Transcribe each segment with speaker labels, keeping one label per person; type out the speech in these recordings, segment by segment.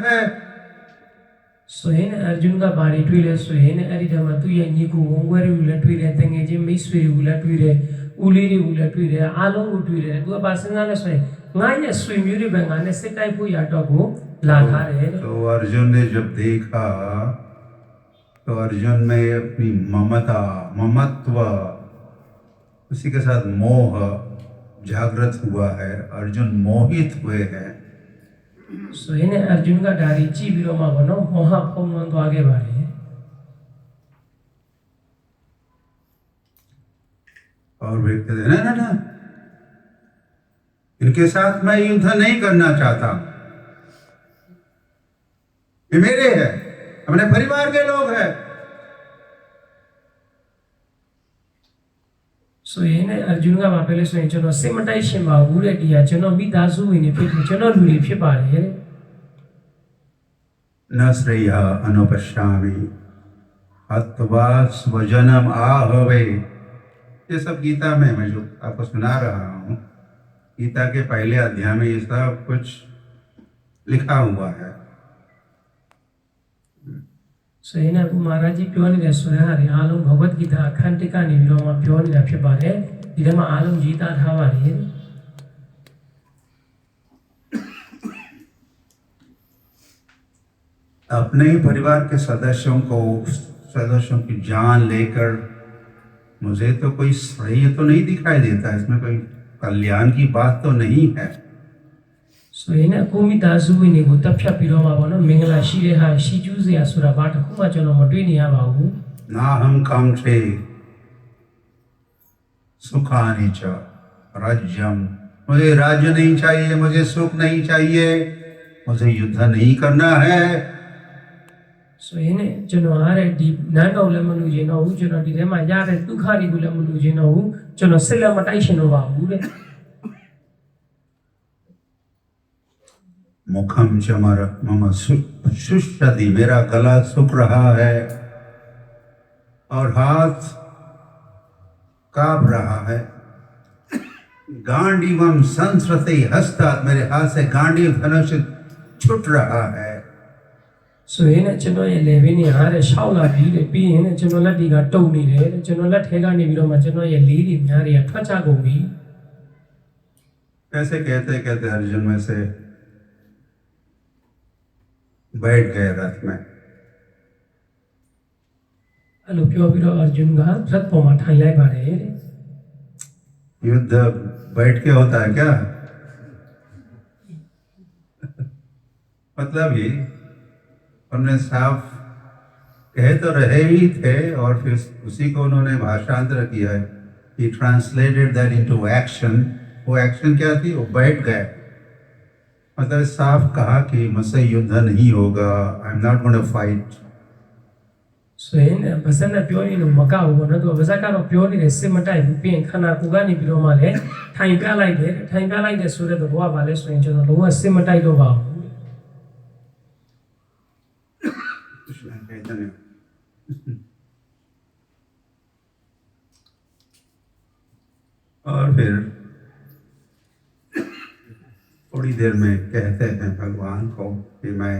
Speaker 1: है।
Speaker 2: सोहेन अर्जुन का बारी ट्वीले सोहेन अरिधमा तू ये नीकु वंगवरी उला ट्वीले तंगे जे मिस्वी उला ट्वीले उलीरी उला ट्वीले आलो ट्वीले तू पासंगा ले सोहे गाने स्विम्यूरी बंगाने से टाइप को याटो को लाथा रे।
Speaker 1: तो अर्जुन ने जब देखा तो अर्जुन में अपनी ममता ममत्व उसी के साथ मोह जागृत हुआ है। अर्जुन मोहित हुए हैं।
Speaker 2: सोहेन अर्जुन का डारी ची बिरोमा बनो मोहा फोमन तो आगे बढ़े।
Speaker 1: और वे कहते ना ना ना इनके साथ मैं युद्ध नहीं करना चाहता, ये मेरे हैं, अपने परिवार के लोग हैं।
Speaker 2: सोहेन अर्जुन का वापले सोहेन चलो सिमटाई शिमा उरे दिया चलो भी दासु इन्हें फिर चलो लूरी फिर बारे।
Speaker 1: न श्रेया अनुपश्यामि हत्वा स्वजनम आहवे। ये सब गीता में मैं जो आपको सुना रहा हूँ, गीता के पहले अध्याय में ये सब कुछ लिखा हुआ है।
Speaker 2: सोहेन अबू महाराज जी प्योर नहीं रहते हरे आलम भगवत गीता खंडिका नहीं बिरोमा प्योर नहीं रहते बारे इधर में आलम जीता था बारे।
Speaker 1: अपने ही परिवार के सदस्यों की जान लेकर मुझे तो कोई श्रेय तो नहीं दिखाई देता, इसमें कोई कल्याण की बात तो नहीं है।
Speaker 2: सोहेन कोमी दासु इन्हें को तब क्या बिरोमा बनो मिंगला शीरे हा शीजूज़ या सुरा बाट कुमा चलो मटवी नहीं आवाहू।
Speaker 1: ना हम कांक्षे सुखानि च राज्यम। मुझे राज्य नहीं चाहिए, मुझे सुख नहीं चाहिए, मुझे युद्ध नहीं करना है।
Speaker 2: सोहेन चलो आरे डी नांगा उले मनु जे ना हूँ चलो डी रे मा यारे तू खारी उले मनु जे ना हूँ चलो सिला मटाई शनो बाहू रे।
Speaker 1: मुखम च मम शुष्यति, मेरा गला सूख रहा है और हाथ कांप रहा है। गांडीवम संस्रते हस्तात्, मेरे हाथ से गांडीव धनुष छूट रहा है।
Speaker 2: सोहेन चलो ये लेवी नहीं हारे शाउला भी ले पी है चलो लड़ी का टो नहीं रहे चलो लठेगा नहीं बिरोमा चलो ये लीरी म्यारी अठचा गोगी।
Speaker 1: कैसे कहते कहते अर्जुन में से बैठ गए रथ में।
Speaker 2: हेलो प्यो बिरो अर्जुन का रथ पोमा ठाई लाई बारे।
Speaker 1: युद्ध बैठ के होता है क्या? मतलब ये उन्होंने साफ कह तो रहे ही थे और फिर उसी को उन्होंने भाषांतर किया है। He translated that into action। वो एक्शन क्या थी? वो बैठ गए। मतलब साफ कहा कि मुझसे युद्ध नहीं होगा, I am not going to fight.
Speaker 2: सोहेन बसन प्यो नहीं नो मका हुआ ना तो बसा का रो प्यो नहीं रहते मटाई बुपियन खाना कुगा नहीं बिरो माले ठाई प्या लाई दे सूर्य तो हुआ वाले सोहेन चलो लोग ऐसे मटाई दो बाहू।
Speaker 1: और फिर थोड़ी देर में कहते हैं भगवान को कि मैं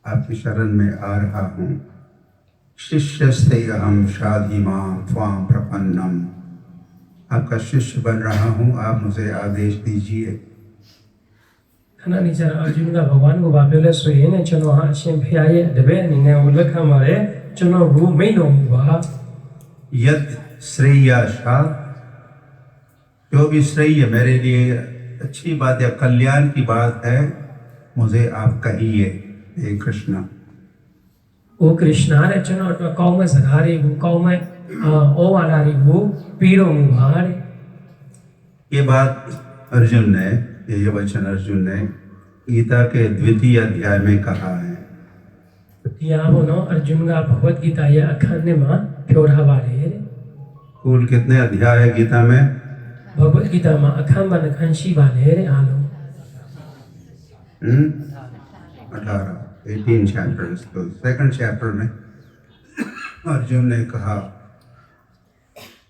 Speaker 1: आपकी शरण में आ रहा हूँ। शिष्यस्ते अहम शाधि मां त्वां प्रपन्नम, आपका शिष्य बन रहा हूँ, आप मुझे आदेश दीजिए।
Speaker 2: खाना नहीं चला अर्जुन का भगवान को बाबेले सोहेन चलो हाँ शेम फियाये दबे नहीं ने उल्लेख हमारे चलो वो मैं नो हुआ।
Speaker 1: यद श्रेयसा, जो भी श्रेय मेरे लिए अच्छी बात या कल्याण की बात है मुझे आप कहिए हे कृष्ण।
Speaker 2: ओ कृष्णा रे चलो तो कौ में सगारे वो कौ में ओ वाला रे वो पीरो मुहार।
Speaker 1: ये बात अर्जुन ने, ये वचन अर्जुन ने गीता के द्वितीय अध्याय में कहा है।
Speaker 2: यहाँ बोलो अर्जुन का भगवत गीता ये अखंड मां प्योरा बारे।
Speaker 1: कुल कितने अध्याय है गीता में?
Speaker 2: भगवत गीता में अखंड बन खंशी बारे आलो
Speaker 1: 18 चैप्टर्स। तो सेकंड चैप्टर में अर्जुन ने कहा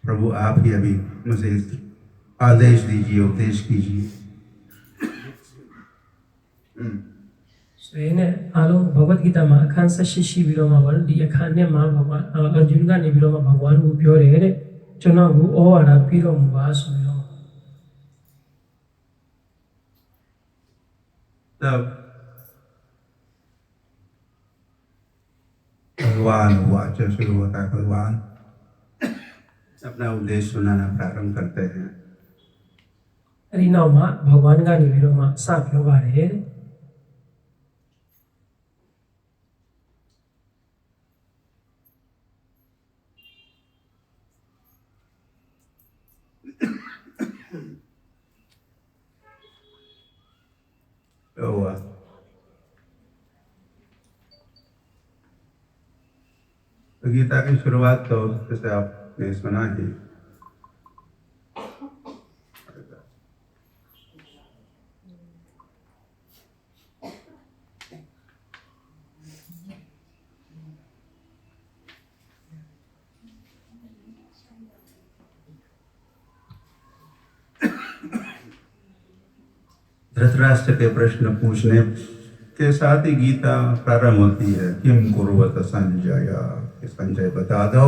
Speaker 1: प्रभु आप ही अभी मुझे आदेश दीजिए, उपदेश कीजिए।
Speaker 2: सोयने आलो भगवत गीता मा अखान सशी शी विरोमा वर दी अखान ने मा भगवान अर्जुन का ने विरोमा भगवान को प्योरे रे चुना को ओ वाला पीरो मुबास विरो
Speaker 1: तब भगवान वाच शुरू होता है। भगवान अपना उपदेश सुनाना प्रारंभ करते हैं।
Speaker 2: अरिना मा भगवान का ने विरोमा सा प्यो बारे
Speaker 1: तो हुआ तो गीता की शुरुआत तो जैसे आपने सुना ही, धृतराष्ट्र के प्रश्न पूछने के साथ ही गीता प्रारंभ होती है। किम कुर्वत संजय, कि संजय बता दो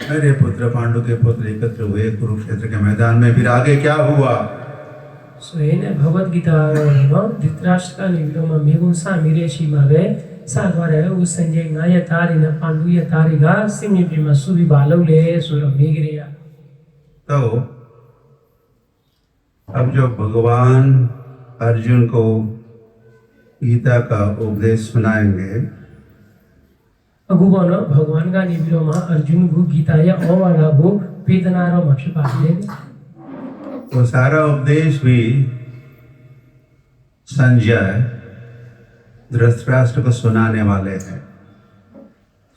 Speaker 1: मेरे पुत्र पांडु के पुत्र एकत्र हुए कुरुक्षेत्र के मैदान में, फिर आगे क्या हुआ?
Speaker 2: सोयने भगवत गीता नो धृतराष्ट्र का ने विरोमा मेगुन सा मेरे शी मावे सा द्वारा उ संजय ना या तारी ना पांडु या तारी गा सिमी प्रिमा सुबी बालो ले सुर मेगरिया।
Speaker 1: तो अब जो भगवान अर्जुन को गीता का उपदेश सुनाएंगे,
Speaker 2: अगुबनो भगवान का ने विरोमा अर्जुन को गीता या ओ वाला को वेदनारो मक्ष पाले
Speaker 1: वो सारा उपदेश भी संजय धृतराष्ट्र को सुनाने वाले हैं।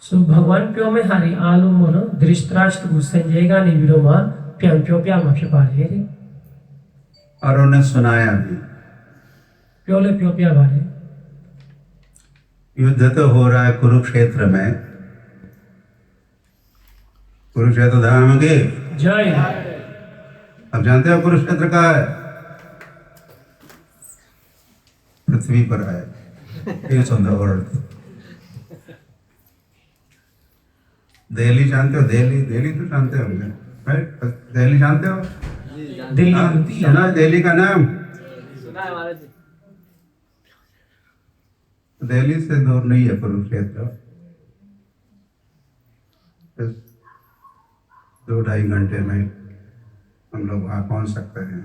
Speaker 2: सो भगवान प्यो में हारी आलू मोनो धृतराष्ट्र को संजय का ने विरोमा प्याम प्यो प्या मक्ष पाले
Speaker 1: और उन्हें सुनाया भी।
Speaker 2: प्योले प्यो प्या बारे
Speaker 1: युद्ध तो हो रहा है कुरुक्षेत्र में, कुरुक्षेत्र धाम के
Speaker 2: जय।
Speaker 1: अब जानते हो कुरुक्षेत्र का है, पृथ्वी पर है, it's on the earth. Delhi जानते हो? दिल्ली, दिल्ली तो जानते होंगे, राइट? दिल्ली जानते हो?
Speaker 2: दिल्ली
Speaker 1: सुना है दिल्ली का नाम?
Speaker 3: सुना है महाराज जी।
Speaker 1: दिल्ली से दूर नहीं है कुरुक्षेत्र, 2-2.5 घंटे में हम लोग वहाँ पहुँच सकते हैं।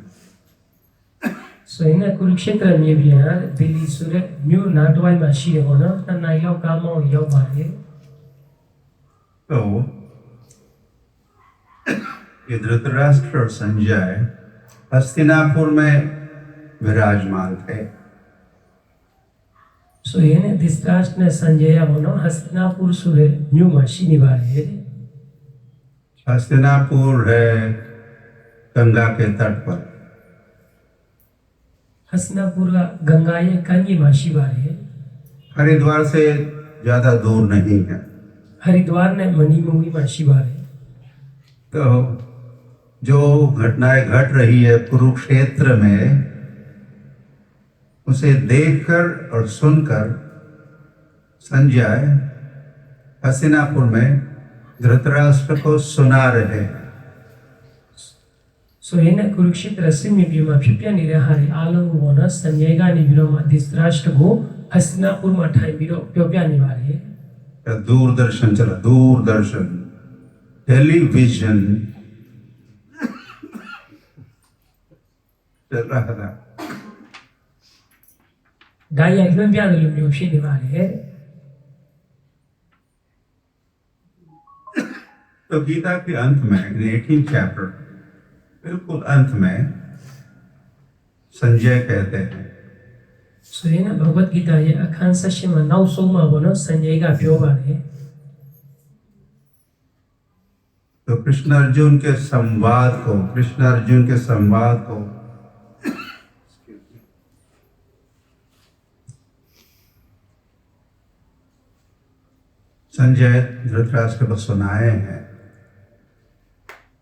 Speaker 2: सोयने कुरुक्षेत्र में भी यार दिल्ली सुरे न्यू नाटवाई माशी है वो ना ना नाइलो कामो यो बारे।
Speaker 1: तो ये धृतराष्ट्र और संजय हस्तिनापुर में विराजमान थे।
Speaker 2: सोयने धृतराष्ट्र ने संजय वो ना हस्तिनापुर सुरे न्यू माशी निवारे।
Speaker 1: हस्तिनापुर है गंगा के तट पर,
Speaker 2: हस्तिनापुर का गंगा ये कंगी माशी बारे।
Speaker 1: हरिद्वार से ज्यादा दूर नहीं है।
Speaker 2: हरिद्वार ने मणिमुंगी माशी बारे।
Speaker 1: तो जो घटनाएं घट रही है कुरुक्षेत्र में, उसे देखकर और सुनकर संजय हस्तिनापुर में धृतराष्ट्र को सुना रहे हैं।
Speaker 2: सोयने कुरुक्षेत्र से में भी मा फिप्या निरे हारी आलंग वो ना संजय का निविरो मा धृतराष्ट्र को हस्तिनापुर मा ठाई बिरो प्योप्या निवारे।
Speaker 1: दूरदर्शन चला, दूरदर्शन, टेलीविजन चल रहा था।
Speaker 2: गाया इवन भी आदमी म्यूशी निवारे।
Speaker 1: तो गीता के अंत में 18 चैप्टर, बिल्कुल अंत में संजय कहते हैं,
Speaker 2: सोयने भगवत गीता ये अखान सशी मा 900 मा वो ना संजय का प्यो बारे।
Speaker 1: तो कृष्ण अर्जुन के संवाद को संजय धृतराष्ट्र को सुनाए हैं।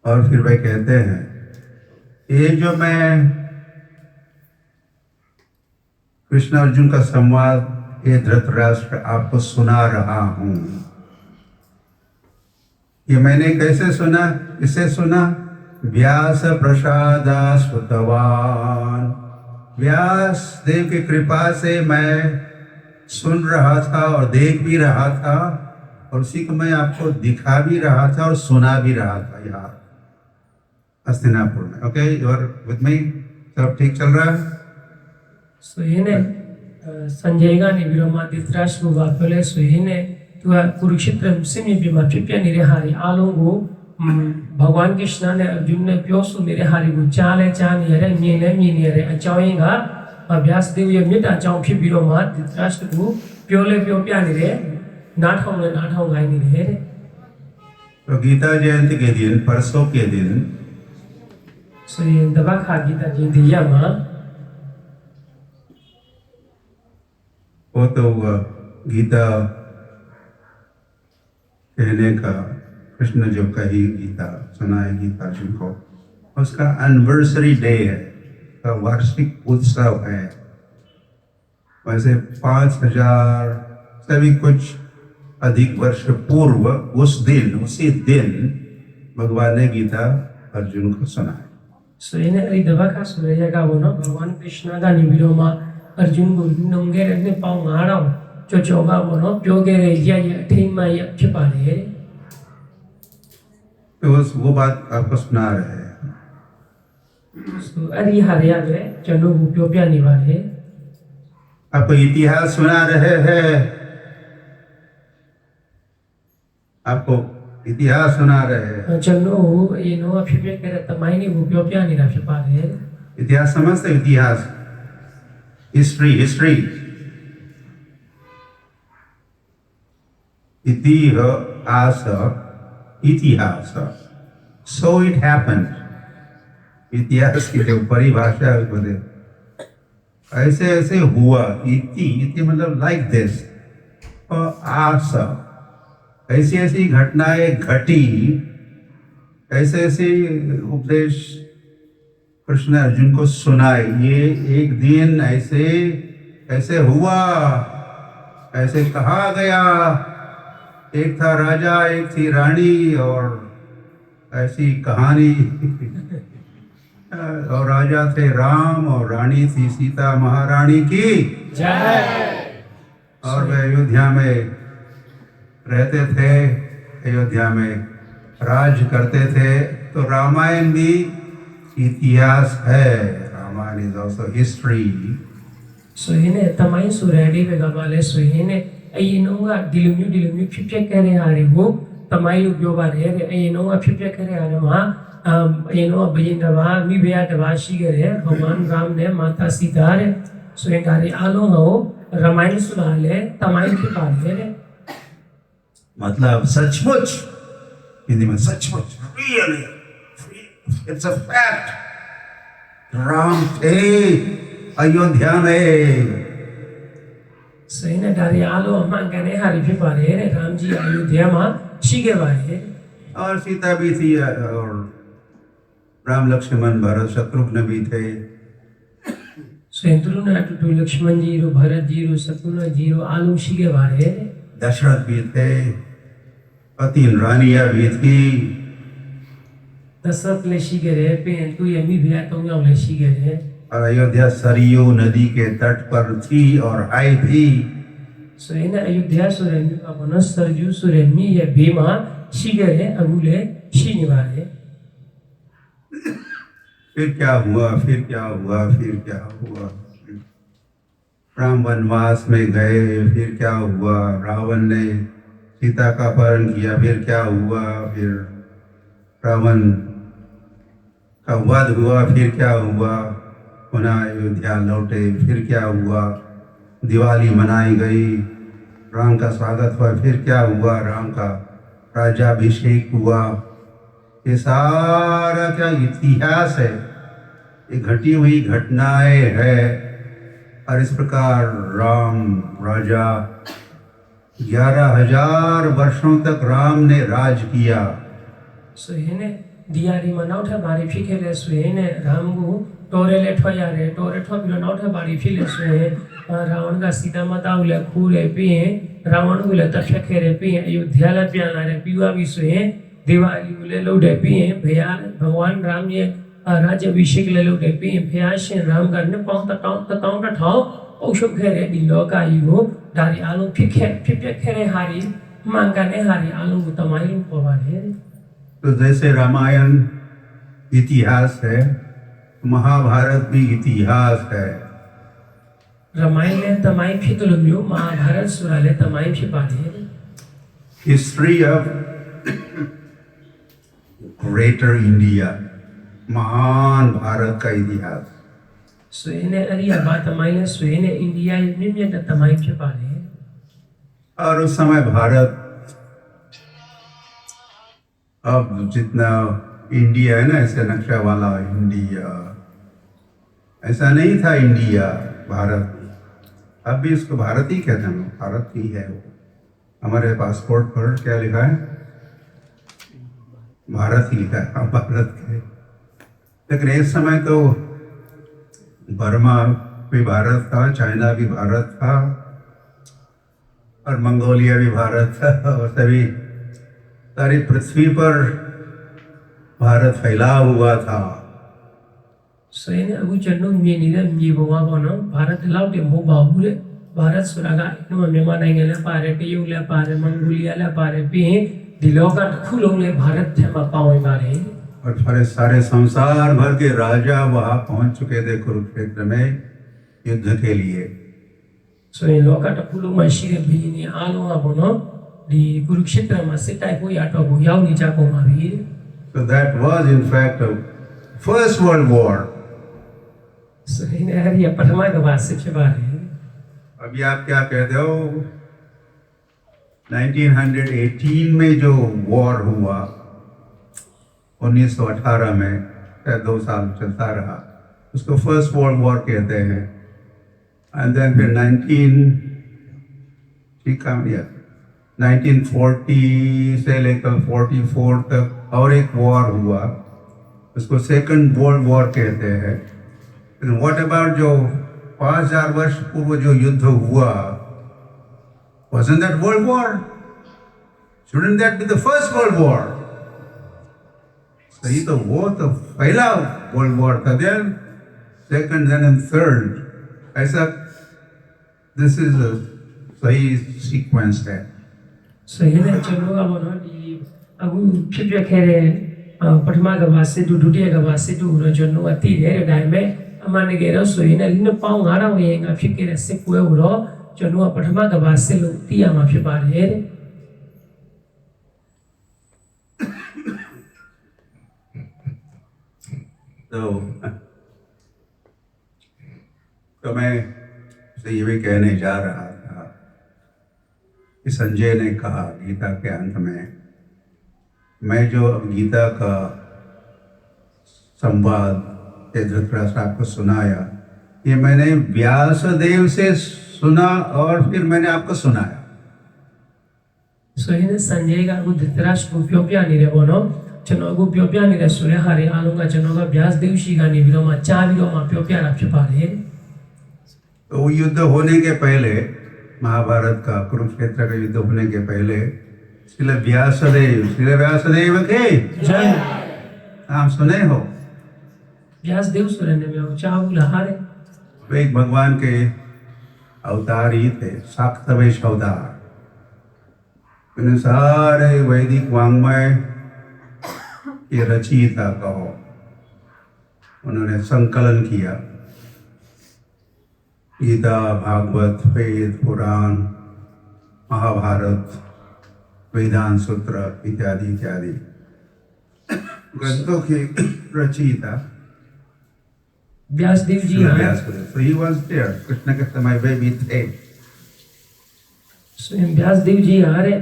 Speaker 1: और फिर वे कहते हैं, ये जो मैं कृष्ण अर्जुन का संवाद ये धृतराष्ट्र आपको सुना रहा हूं। ये मैंने कैसे सुना? किससे सुना? व्यास प्रसादा श्रुतवान। व्यास देव की कृपा से मैं सुन रहा था और देख भी रहा था, और उसी को मैं आपको दिखा भी रहा था और सुना भी रहा था यहाँ हस्तिनापुर में। Okay, you are with me? सब ठीक चल रहा है?
Speaker 2: सोहेने संजयगा ने विरोमा धृतराष्ट्र को वापले सोहेने तो कुरुक्षेत्र सिमी बिमा पिप्या निरे हारी आलोगो भगवान कृष्ण ने अर्जुन ने प्योसु निरे हारी को चाले चानी रे मीने रे अचावेगा अभ्यास देव ये मिटा चाउ फिर विरोमा धृतराष्ट्र को प्योले प्योप्या निरे नाठाओ गाय निरे।
Speaker 1: तो गीता जयंती के दिन, परसों के दिन,
Speaker 2: सो ये दबा खा गीता जयंती यामा
Speaker 1: वो तो गीता कहने का कृष्ण जो कही गीता सुनाए गीता अर्जुन को, उसका एनिवर्सरी डे है, का वार्षिक उत्सव है। वैसे 5000 से भी कुछ अधिक वर्ष पूर्व उसी दिन भगवान ने गीता अर्जुन को सुनाई।
Speaker 2: सो ये दबा खा सुरेया का वो ना भगवान कृष्ण का निविरोमा अर्जुन को नंगे रखने पाँव मारा चोचोगा वो ना प्योगे रे ये ठीक में ये छिपा रहे।
Speaker 1: तो वो बात आपको सुना रहे हैं।
Speaker 2: सो अरे हरिया में चलो वो प्योप्या निवारे
Speaker 1: आपको इतिहास सुना रहे हैं, आपको इतिहास सुना रहे हैं।
Speaker 2: चलो ये नो अभिप्राय करे तमाई ने वो प्योप्या निरा छिपा रहे।
Speaker 1: इतिहास समझते? इतिहास, हिस्ट्री इतिहास। So it happened. इतिहास की जो परिभाषा है, ऐसे ऐसे हुआ। इति मतलब लाइक दिस, और आस ऐसी ऐसी घटनाएं घटी, ऐसे ऐसे उपदेश कृष्ण अर्जुन को सुनाए। ये एक दिन ऐसे ऐसे हुआ, ऐसे कहा गया। एक था राजा, एक थी रानी, और ऐसी कहानी। और राजा थे राम और रानी थी सीता महारानी की
Speaker 2: जय।
Speaker 1: और वे अयोध्या में रहते थे, अयोध्या में राज करते थे। तो रामायण भी इतिहास है। Ramayana is also history.
Speaker 2: So इन्हें तमाई सुरेडी पे गवाले सो इन्हें ये नोंगा दिलुम्यू फिप्या करे हारे वो तमाई उपयोग आ रहे ये नोंगा फिप्या करे हारे वहाँ ये नो बजिन दबा मी बेया दबा शिगरे भगवान राम ने माता सीता रे सो ये तारे आलो हो रामायण सुना ले तमाई के पाले रे
Speaker 1: मतलब सचमुच, हिंदी में सचमुच, really, it's a fact. Ram थे अयोध्या में।
Speaker 2: सो इन्हें तारे आलो अम्मा कहने हारी फिर पाले रे राम जी अयोध्या में शिगे वाले
Speaker 1: और सीता भी थी, और राम लक्ष्मण भरत शत्रुघ्न भी थे।
Speaker 2: स्वयंतुरु ने टू लक्ष्मण जी रो भरत जी रो शत्रुघ्न जी रो आलू शिगे वाले
Speaker 1: दशरथ भी थे, और 3 रानियां भी थी।
Speaker 2: दशरथ ले शिगे रे पे तू यमी भैया तो मैं ले शिगे रे।
Speaker 1: और अयोध्या सरयू नदी के तट पर थी और आई थी।
Speaker 2: सो इन अयोध्या सुरेमी का बनस सरजू सुरेमी ये भीमा शिगे रे अगुले शिनिवारे।
Speaker 1: फिर क्या हुआ? राम वनवास में गए, फिर क्या हुआ? रावण ने सीता का अपहरण किया, फिर क्या हुआ? फिर रावण का वध हुआ, फिर क्या हुआ? पुनः अयोध्या लौटे, फिर क्या हुआ? दिवाली मनाई गई, राम का स्वागत हुआ, फिर क्या हुआ? राम का राज्याभिषेक हुआ। ये सारा क्या इतिहास है, ये घटी हुई घटनाएं है। और इस प्रकार राम राजा 11,000 वर्षों तक राम ने राज किया।
Speaker 2: सो इन्हें दियारी मनाओ थे बारी फिकेले सो इन्हें राम को टोरे ले ठोया रे टोरे ठो बिलो नाओ थे बारी फिले सो रावण का सीता माता उले खूरे पिए रावण उले तक्षखेरे पिए अयोध्या ला प्याला रे पीवा विश्वे दिवाली उले लोडे पिए भैया भगवान राम ये राज्य अभिषेक ले लोडे पिए भैया श्री राम करने पाँव तताऊं ठाव औषध खेरे दिलो का युगो दारी आलू फिर खेरे हारी मांगने हारी आलू तमाई रूप वाले
Speaker 1: तो जैसे रामायण इतिहास है, महाभारत भी इतिहास है।
Speaker 2: रामायण ने तमाई फितुलमियो महाभारत सुराले तमाई फिपाले
Speaker 1: हिस्ट्री ऑफ ग्रेटर इंडिया, महान भारत का इतिहास।
Speaker 2: सुने अरिया बात तमाई ने सुने इंडिया में तमाई फिपाले
Speaker 1: और उस समय भारत अब जितना इंडिया है ना, ऐसे नक्शा वाला इंडिया ऐसा नहीं था। इंडिया भारत, अब भी इसको भारत ही कहते हैं, भारत ही है वो। हमारे पासपोर्ट पर क्या लिखा है? भारत ही लिखा है, हम भारत के। लेकिन इस समय तो बर्मा भी भारत था, चाइना भी भारत था, और मंगोलिया भी भारत था, और सभी सारी पृथ्वी पर भारत फैला हुआ था।
Speaker 2: सुने अगु चन्नु मियनिदा मिबवा बनो भारत लाउटे मो बाबुले भारत सुरागा इनो मेमा नाइगले पारे पेयुले पारे मंगोलिया ले पारे पे दिलोका खुलोंले भारत थे पावे मारे
Speaker 1: और सारे संसार भर के राजा वहां पहुंच चुके थे कुरुक्षेत्र में युद्ध के लिए।
Speaker 2: सुने लोका खुलो मशीरे बिनी आलो बनो दी कुरुक्षेत्र में सिटाई को याटो को याउ नीचा को Mavi.
Speaker 1: So that was in fact a first world war.
Speaker 2: सुने हरिया प्रथमा के बाद से बारे
Speaker 1: अभी आप क्या कहते हो? 1918 में जो वॉर हुआ 1918 में, 2 साल चलता रहा, उसको फर्स्ट वर्ल्ड वॉर कहते हैं। एंड देन फिर 1940 से लेकर 44 तक और एक वॉर हुआ, उसको सेकंड वर्ल्ड वॉर कहते हैं। व्हाट अबाउट जो 5000 वर्ष पूर्व जो युद्ध हुआ, wasn't that world war? Shouldn't that be the first world war? सही तो वो तो पहला वर्ल्ड वॉर था, then second, then and third, ऐसा this is a सही सीक्वेंस है।
Speaker 2: सही ने चलो अब ना दी अगु फिर खेरे प्रथमा के बाद से द्वितीय के बाद से दूर जन्नो अति रे डाय में अमाने के रो सोई ने लिन पाऊ गारा होएगा फिर के से कुए उरो जन्नो प्रथमा के बाद से लोग तिया मा फिर बारे
Speaker 1: तो मैं ये भी कहने जा रहा था कि संजय ने कहा गीता के अंत में, मैं जो गीता का संवाद धृतराष्ट्र आपको सुनाया, ये मैंने व्यासदेव से सुना और फिर मैंने आपको सुनाया।
Speaker 2: सोई ने संजय का अगु धृतराष्ट्र को प्योप्या नहीं रे बोनो चनो अगु प्योप्या नहीं रे सूर्य हारे आलूंगा चनो का व्यासदेव शी का नहीं बिरो मा चा बिरो मा प्योप्या रख पारे।
Speaker 1: तो वो युद्ध होने के पहले, महाभारत का कुरुक्षेत्र का युद्ध होने के पहले श्री व्यासदेव के
Speaker 2: जय
Speaker 1: नाम सुने हो?
Speaker 2: व्यासदेव सुरने में वो चाहू लहारे
Speaker 1: वे एक भगवान के अवतार ही थे, शाक्तवेश अवतार। उन्हें सारे वैदिक वांग्मय की रचयिता कहो, उन्होंने संकलन किया, गीता, भागवत, वेद, पुराण, महाभारत, वेदांत सूत्र इत्यादि इत्यादि ग्रंथों की रचयिता
Speaker 2: व्यासदेव जी
Speaker 1: So he was there. Krishna के समय वे भी थे।
Speaker 2: स्वयं व्यासदेव जी आ रहे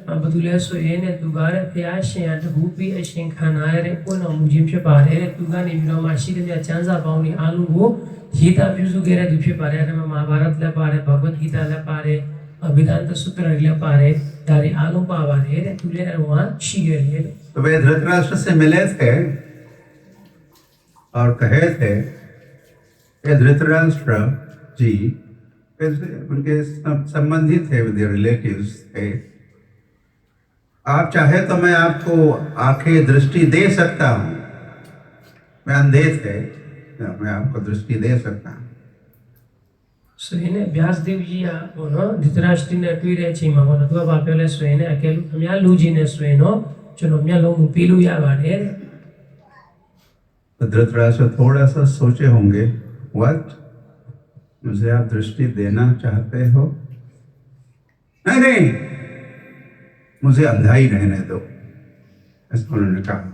Speaker 2: बदुले सोये ने दुगारे प्याशे या भूपी अशें खानाए रे कोना मुजिम से बारे रे दुगाने बिना माशी रे चांसा पाउनी आलू वो गीता व्यूज वगैरह दुफे पारे रे महाभारत ले पारे, भगवत गीता ले पारे, वेदांत सूत्र ले पारे, दारी आलू पावा रे तुले वहां शीगे रे।
Speaker 1: तो वे धृतराष्ट्र से मिले थे और कहे थे, ये धृतराष्ट्र जी, फिर उनके संबंधी थे, विद रिलेटिव्स थे। आप चाहे तो मैं आपको आंखें दृष्टि दे सकता हूँ, मैं अंधे थे, मैं आपको दृष्टि दे सकता हूँ।
Speaker 2: Sohene Vyasdevjiya bono Dhritarashtrina tuire chima bono tua bapele sohene akelu amya lujine soheno chono amya lomu pilu ya bare.
Speaker 1: तो धृतराष्ट्र थोड़ा सा सोचे होंगे, व्हाट, मुझे आप दृष्टि देना चाहते हो? नहीं नहीं, मुझे अंधा ही रहने दो, ऐसा उन्होंने कहा।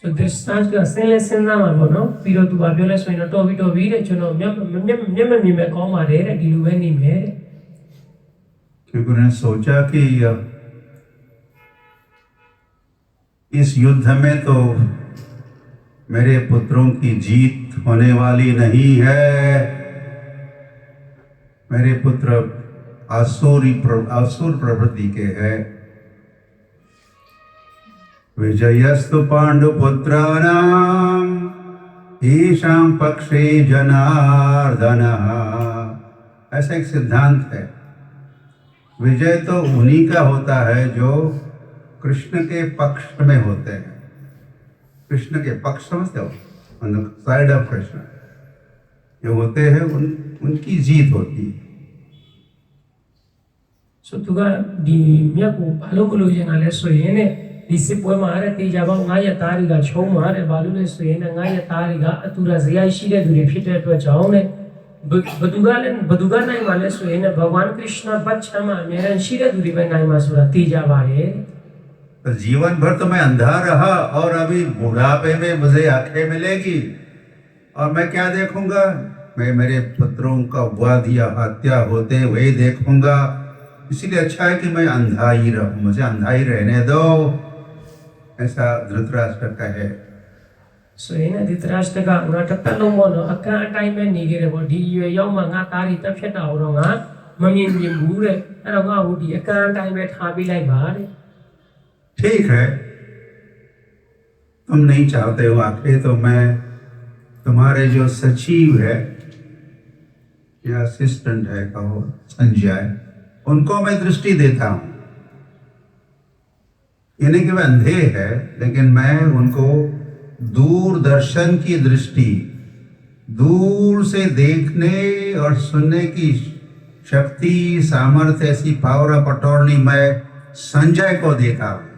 Speaker 2: So Dhritarashtra asele sendama bono piro tu bapele soheno to vire chono amya me koma re diluwe ni mere.
Speaker 1: क्योंकि उन्होंने सोचा कि इस युद्ध में तो मेरे पुत्रों की जीत होने वाली नहीं है। मेरे पुत्र असुर प्रवृत्ति के हैं। विजयस्तु पांडुपुत्राणाम ईशां पक्षे जनार्दन, ऐसा एक सिद्धांत है। विजय तो उन्हीं का होता है जो कृष्ण के पक्ष में होते हैं। कृष्ण के पक्ष समझते हो, on the side of Krishna जो होते हैं, उनकी जीत होती है।
Speaker 2: So tuga di mya ko balo ko lo jena le sohene disse poe mare te jaba ngaya tari ga chou mare balu le sohene ngaya tari ga atura ziyai shi de dure phit de atwa jaune baduga nai male sohene भगवान कृष्ण पक्ष ma मेरा shi de dure be nai ma sura te jaba re।
Speaker 1: तो जीवन भर तो मैं अंधा रहा और अभी बुढ़ापे में मुझे आंखें मिलेगी और मैं क्या देखूंगा? मैं मेरे पुत्रों का वध या हत्या होते हुए देखूंगा। इसीलिए अच्छा है कि मैं अंधा ही रहूं, मुझे अंधा ही रहने दो, ऐसा धृतराष्ट्र कहे।
Speaker 2: Sohene Dhritarashtra ga nga tattalo mono akka atai me ni gere bo di yue yaw ma nga tari tat phet ta ho nga mamyin yin bu de ai nga ho di akka atai me tha pi lai ba de।
Speaker 1: ठीक है, तुम नहीं चाहते हो आखिर, तो मैं तुम्हारे जो सचिव है या असिस्टेंट है कहो, संजय, उनको मैं दृष्टि देता हूं। यानी कि वे अंधे हैं, लेकिन मैं उनको दूरदर्शन की दृष्टि, दूर से देखने और सुनने की शक्ति, सामर्थ्य, ऐसी पावर ऑफ अटॉर्नी मैं संजय को देता हूं।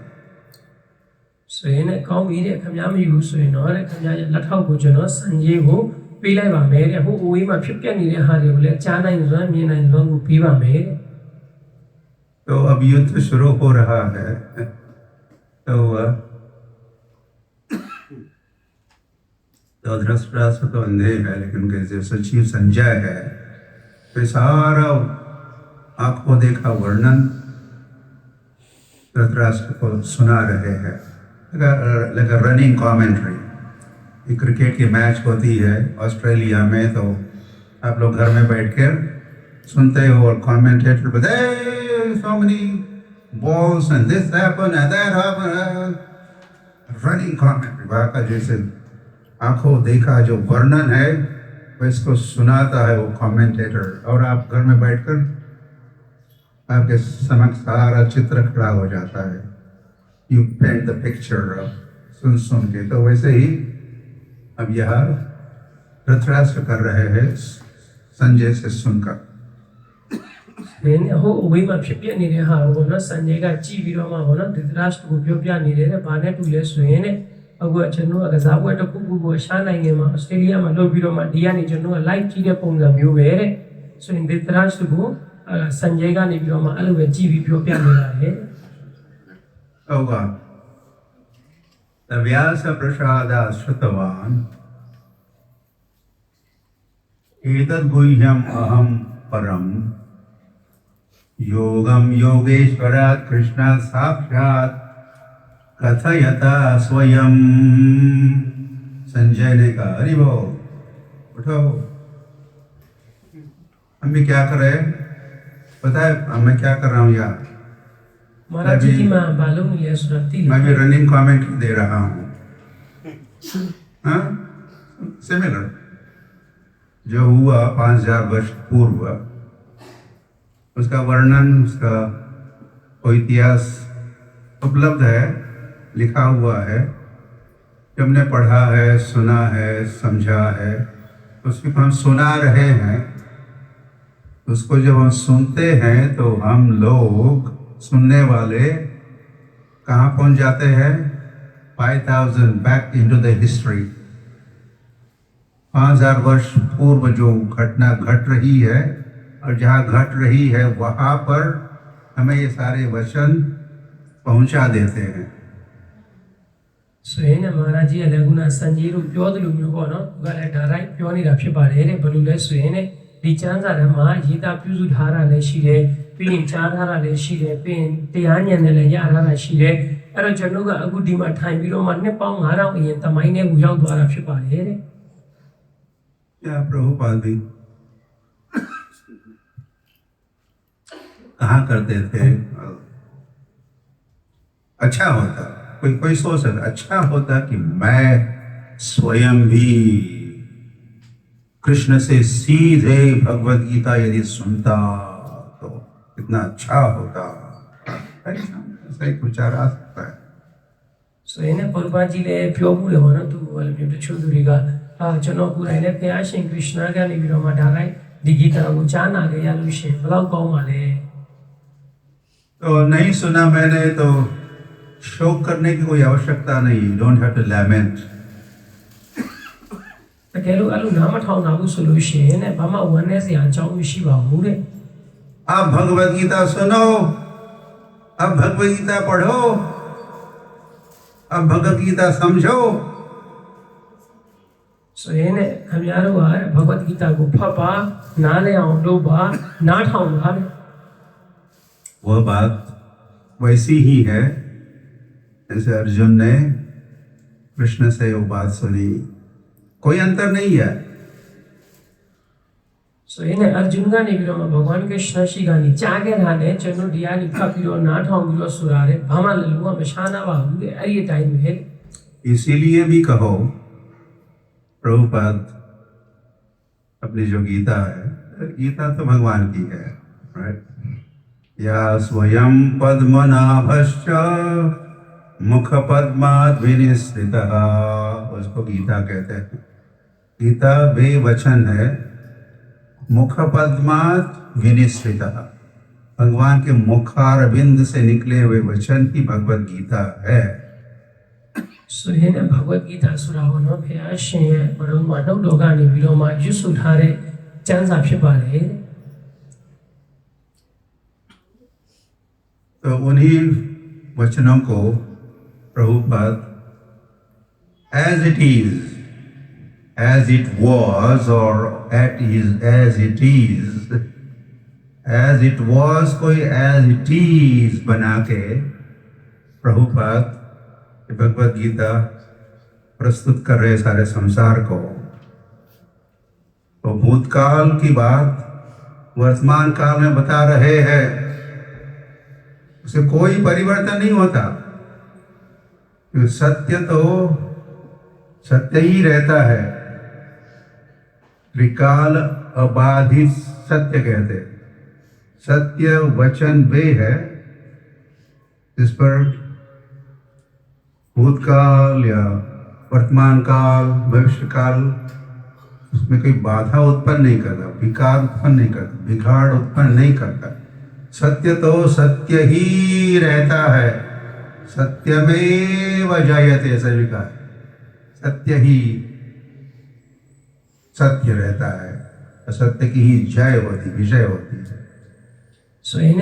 Speaker 2: Sohene kaum ire kamya ma yu sohene re kamya ya lathau ko chono Sanjay ko pi lai ba me de ho owi ma phit pyak ni de ha de ko le cha nai zwan myin nai zwan ko pi ba me।
Speaker 1: तो अब युद्ध शुरू हो रहा है। तो धृतराष्ट्र तो अंधे है, लेकिन उनके जो सचिव संजय है, तो सारा आंखों देखा वर्णन धृतराष्ट्र को सुना रहे हैं, लगा रनिंग कमेंट्री। क्रिकेट की मैच होती है ऑस्ट्रेलिया में, तो आप लोग घर में बैठकर सुनते हो और कमेंटेटर बताए so many balls and this happened and that happened, running commentary। वहाँ का जैसे आंखों देखा जो वर्णन है वो इसको सुनाता है वो कमेंटेटर, और आप घर में बैठकर आपके समक्ष सारा चित्र खड़ा हो जाता है। यू पेंट द पिक्चर सुन सुन के। तो वैसे ही अब यह धृतराष्ट्र कर रहे हैं संजय से सुनकर।
Speaker 2: ho owi ma phit pyak ni de ha ko no Sanjay ga chi pi ro ma ko no Dhritarashtra ko pyo pya ni de ba ne tu le sohene aku chano ka sa bwe ta ku ko sha nai nge ma Australia ma lo pi ro ma di ya ni chano live chi de pong sa myo be de। so in Dhritarashtra ko Sanjay ga ni pi ro ma a lo be chi pi pyo pya ni la de।
Speaker 1: होगा व्यास प्रसादा श्रुतवान् एतद् गुह्यम् अहं परम योगम योगेश्वरात् कृष्णात् साक्षात् कथयता स्वयं। संजय ने कहा, अरे वो उठो, हम भी क्या कर रहे हैं पता है? मैं क्या कर रहा हूँ यार?
Speaker 2: महाराज जी की माँ बालों में ले सुनाती,
Speaker 1: मैं भी रनिंग कमेंट दे रहा हूँ। हाँ, सिमिलर। जो हुआ 5000 वर्ष पूर्व, उसका वर्णन, उसका कोई इतिहास उपलब्ध है, लिखा हुआ है, जो हमने पढ़ा है, सुना है, समझा है, उसको हम सुना रहे हैं। उसको जब हम सुनते हैं तो हम लोग, सुनने वाले, कहाँ पहुंच जाते हैं? 5000 बैक इनटू द हिस्ट्री। 5000 वर्ष पूर्व जो घटना घट रही है, और जहाँ घट रही है वहाँ पर हमें ये सारे वचन पहुंचा देते हैं।
Speaker 2: ဆိုရင်မဟာရာကြီးကလည်းခုနစံကြီးတို့ပြောသလိုမျိုးပေါ့နော်သူကလည်းဒါရိုက်ပြောနေတာဖြစ်ပါတယ်တဲ့ဘယ်လိုလဲဆိုရင်ဒီကျမ်းစာထဲမှာရေးသားပြုစုထားတာလည်းရှိတယ်ပြီးရင်ကြားထားတာလည်းရှိတယ်ပြီးရင်တရားဉာဏ်နဲ့လည်းရထားတာရှိတယ်အဲ့တော့ကျွန်တော်ကအခုဒီမှာထိုင်ပြီးတော့မှနှစ်ပေါင်း9000အရင်တမိုင်းနဲ့ကိုရောက်သွားတာဖြစ်ပါတယ်တဲ့
Speaker 1: क्या प्रभुपाद भी कहाँ करते थे? अच्छा होता, कोई सोच सकता, अच्छा होता कि मैं स्वयं भी कृष्ण से सीधे भगवत गीता यदि सुनता तो कितना अच्छा होता। ऐसा एक विचार आ सकता है।
Speaker 2: ဆိုရင်ပရပကြီးလည်းပြောမှုတယ်ပေါ့နော်သူကလည်းပြောတချို့သူတွေကကျွန်တော်ကိုယ်တိုင်လည်းဘုရားရှင်ခရစ်ယာန်ကနေပြီးတော့မှဒါလိုက်ဒီဂီတာကိုကြားနာကြရလို့ရှိရင်ဘယ်တော့ကောင်းပါလဲ
Speaker 1: तो नहीं सुना मैंने तो शोक करने की कोई आवश्यकता नहीं, डोंट हैव टू लैमेंट।
Speaker 2: တကယ်လို့အဲ့လိုနားမထောင်တာဘူးဆိုလို့ရှိရင်ဘာမှဝမ်းနည်းစရာအကြောင်းမရှိပါဘူးတဲ့
Speaker 1: आप भगवत गीता सुनो, अब भगवत गीता पढ़ो, अब भगवत गीता समझो।
Speaker 2: ဆိုရင်ခင်ဗျားတို့ကဘဂဝတ်ဂီတာကိုဖတ်ပါနားလည်အောင်လုပ်ပါနားထောင်ပါတဲ့
Speaker 1: वह बात वैसी ही है जैसे अर्जुन ने कृष्ण से वो बात सुनी, कोई अंतर नहीं है।
Speaker 2: ဆိုရင်အဂျွန်ကနေပြီးတော့ဘဂဝန်ကရှနာရှိကနေကြားခဲ့တာနဲ့ကျွန်တော်တရားကိုဖတ်ပြီးတော့နားထောင်ပြီးတော့ဆိုတာတဲ့ဘာမှလည်းလုံးဝမရှားနာပါဘူးတဲ့အဲ့ဒီအတိုင်းပဲ
Speaker 1: इसीलिए भी कहो प्रभुपाद अपनी जो गीता है, गीता तो भगवान की है, राइट? या स्वयं पद्मनाभश्च मुख पद्माद् विनिसृतः, उसको गीता कहते हैं। गीता वे वचन है, मुख पद्माद् विनिसृतः, भगवान के मुखारविंद से निकले हुए वचन ही भगवत गीता है।
Speaker 2: ဆိုရင်ဘဂဝတ်ဂီတာဆိုတာကနော်ဘုရားရှင်ရဲ့ဘုရားမှာနှုတ်တော်ကနေပြီးတော့မှရွတ်ဆိုထားတဲ့ကျမ်းစာဖြစ်ပါတယ်
Speaker 1: तो उन्हीं वचनों को Prabhupada as it is, as it was, or as it was कोई as it is बना के प्रभुपाद भगवत गीता प्रस्तुत कर रहे सारे संसार को। तो भूतकाल की बात वर्तमान काल में बता रहे हैं, उसे कोई परिवर्तन नहीं होता, सत्य तो सत्य ही रहता है। त्रिकाल अबाधित सत्य कहते, सत्य वचन वे है जिस पर भूतकाल या वर्तमान काल भविष्य काल उसमें कोई बाधा उत्पन्न नहीं करता, विकार उत्पन्न नहीं करता, बिगाड़ उत्पन्न नहीं करता। सत्य तो सत्य ही रहता है, सत्यमेव जयते, सभी का सत्य ही सत्य रहता है, असत्य की ही जय होती, विजय होती है।
Speaker 2: ဆိုရင်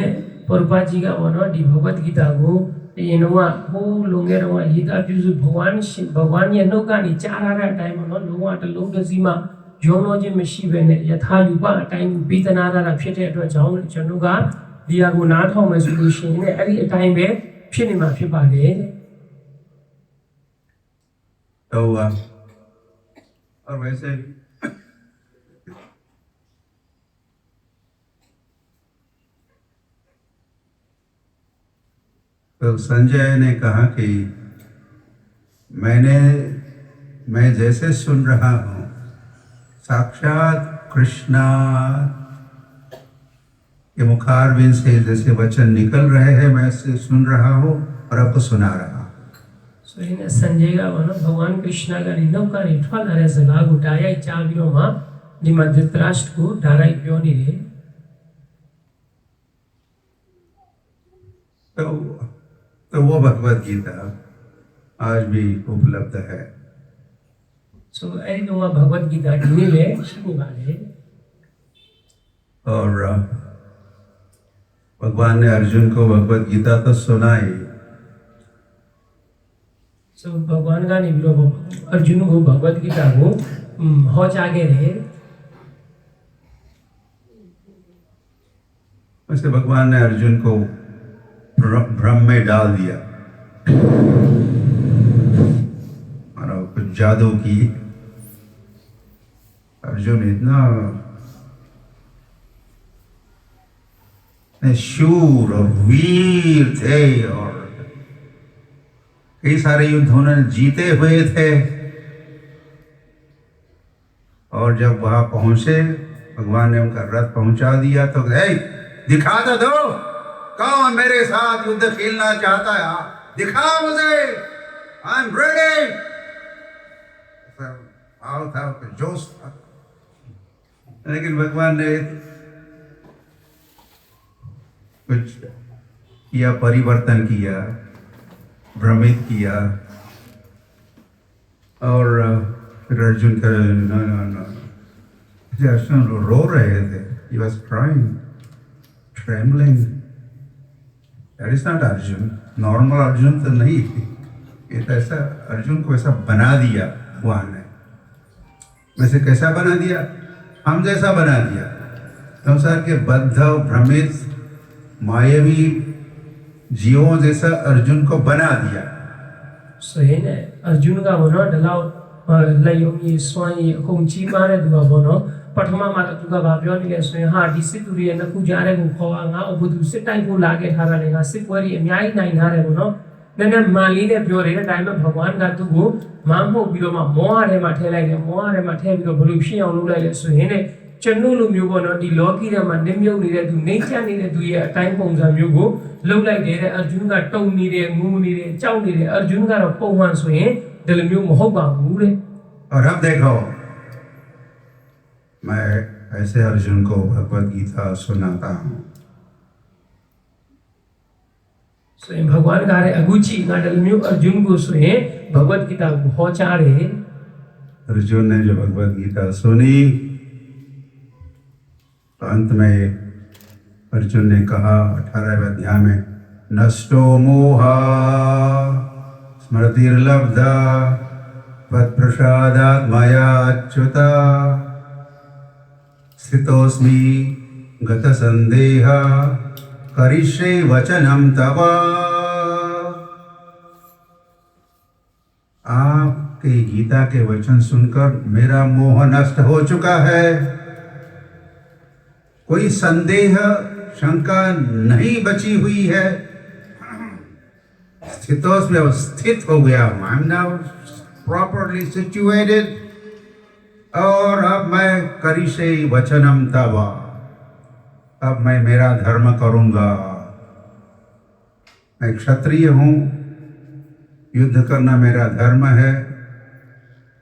Speaker 2: ပရပကြီးကဘောနော်ဒီဘဂဝတ်ဂီတာကိုအရင်တော့ဟိုးလုံခဲ့တော့ရေးသားပြုစုဘဝရဲ့နှုတ်ကနေကြားရတဲ့အတိုင်းပေါ့နော်လုံးဝတစ်လုံးတစ်စည်းမှရုံးလို့ခြင်းမရှိဘဲနဲ့ယထာယူပအတိုင်းပေးသနာတာဖြစ်တဲ့အတွက်ကြောင့်ကျွန်တော်ကဒီဟာကိုနားထောင်မယ်ဆိုလို့ရှိရင်အဲ့ဒီအတိုင်းပဲဖြစ်နေမှာဖြစ်ပါတယ်တဲ့
Speaker 1: तो और वैसे तो संजय ने कहा कि मैं जैसे सुन रहा हूँ साक्षात कृष्णा के मुखारविंद से जैसे वचन निकल रहे हैं, मैं इसे सुन रहा हूँ और आपको सुना रहा हूँ।
Speaker 2: So in Sanjayga mana Bhagwan Krishna ka ninau ka ni thwal are zaga ko daya cha biro ma ni ma Dhritarashtra ko darai pyo ni re.
Speaker 1: तो वो भगवत गीता आज भी उपलब्ध है।
Speaker 2: So ai no ma Bhagavad Gita ni le shi ba le.
Speaker 1: और भगवान ने अर्जुन को भगवत गीता तो सुनाई,
Speaker 2: So Bhagwan ka ni biro Arjun ko Bhagavad Gita ko ho jage re.
Speaker 1: वैसे भगवान ने अर्जुन को भ्रम में डाल दिया और कुछ जादू की। अर्जुन इतना शूर और वीर थे और कई सारे युद्ध उन्होंने जीते हुए थे, और जब वहां पहुंचे भगवान ने उनका रथ पहुंचा दिया तो दिखा तो दो कौन मेरे साथ युद्ध खेलना चाहता है, दिखाओ मुझे, आई एम रेडी। भाव था, जोश था, लेकिन भगवान ने कुछ किया, परिवर्तन किया, भ्रमित किया, और फिर अर्जुन का अर्जुन रो रहे थे। He was crying, trembling. That is not Arjun. Normal Arjun तो नहीं, ये तो ऐसा अर्जुन को ऐसा बना दिया भगवान ने। वैसे कैसा बना दिया? हम जैसा बना दिया, संसार के बद्ध भ्रमित मायावी जीवों जैसा अर्जुन को बना दिया।
Speaker 2: So ene Arjun ka bono dalao layong swai kongchi mare duwa bono pathama ma tu ka ba pyo ni le so ha di sit tu ri na ku ja re ko khawa nga obudu sit tai ko la ke thara le nga sit pwe ri amyai nai na re bono nana mali le pyo re dai ma bhagwan ka tu ko ma mo pi ro ma moha re ma the lai le moha re ma the pi ro blu shin aung lu lai le so ene chanu lu myo bono di loki re ma nim myau ni de tu nei cha ni de tu ye a tai pong sa myo ko lou lai de Arjun ka taung ni de ngu ni de chau ni de Arjun ka ro pong man so yin dal myo ma hok ba bu de।
Speaker 1: और अब देखो, मैं ऐसे अर्जुन को भगवत गीता सुनाता हूँ।
Speaker 2: So in भगवान का रे अगुची ना दल मयो अर्जुन को so yin भगवत गीता को हो cha re।
Speaker 1: अर्जुन ने जो भगवत गीता सुनी तो अंत में अर्जुन ने कहा 18वें अध्याय में, नष्टो मोहा स्मृतिर्लब्धा त्वत्प्रसादात् मया अच्युता स्थितोऽस्मि गतसन्देहा करिष्ये वचनं तव। आपके गीता के वचन सुनकर मेरा मोह नष्ट हो चुका है, कोई संदेह शंका नहीं बची हुई है। स्थितोस्मि स्थित हो गया हूं, I am now properly situated, और अब मैं करिष्ये वचनम तव, अब मैं मेरा धर्म करूंगा। मैं क्षत्रिय हूं, युद्ध करना मेरा धर्म है,